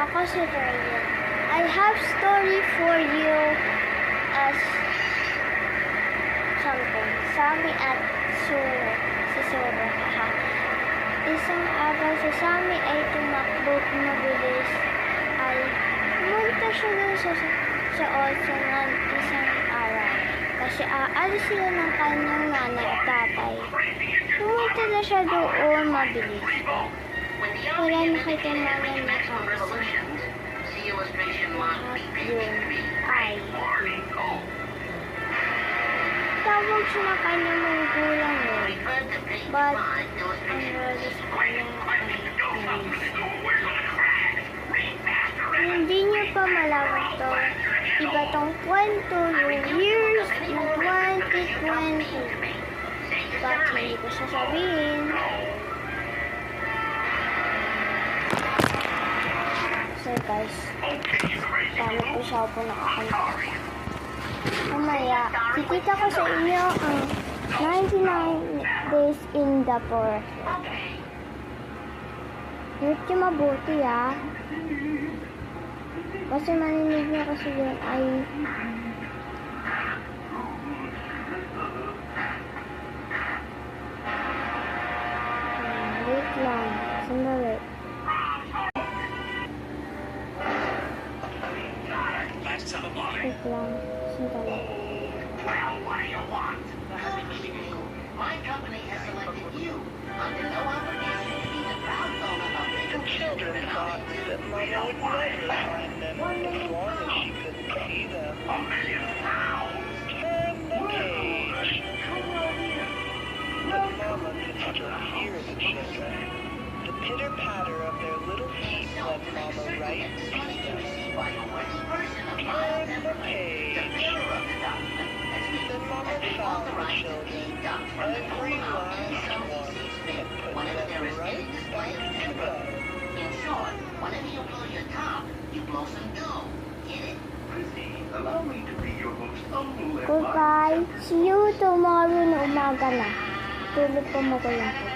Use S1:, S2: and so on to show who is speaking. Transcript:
S1: Ako si Raya. I have story for you as something. Sammy at Suro. Si Suro. Haha. Isang araw si Sammy ay tumakbo mabilis. Ay pumunta siya dun sa oso ng isang araw. Kasi aalis sila ng kanyang nanay at tatay. Pumunta na siya doon mabilis. Wala nakita naman na kasi. Lahat yun ay tawag siya ng kanyang mga gulang yun. But ang rolo sa kanya ay hindi niyo pa malawag to. Iba tong kwento yung years ng 2020. But hindi ko sasabihin. So guys, paano po siya po nakakanta. Mamaya, kikita ko sa inyo ang 99 days in the forest. Hindi mabuti kasi maninig niya kasi yun ay wait lang, sandali. Wait lang, sandali.
S2: My company has selected you under no obligation to be the proud owner of
S3: The children thought that Mama would never find them as long as she couldn't see them. Turn the page. But Mama could still hear the children. The pitter-patter of their little feet led Mama right to them. Turn the page. Then Mama found the children, every last one, and put them right back together.
S2: In short, whenever you blow your top, you blow some dough. Get it?
S4: Allow me to be your most humble
S1: Goodbye. See you tomorrow na umaga na. Tulog po magulang po.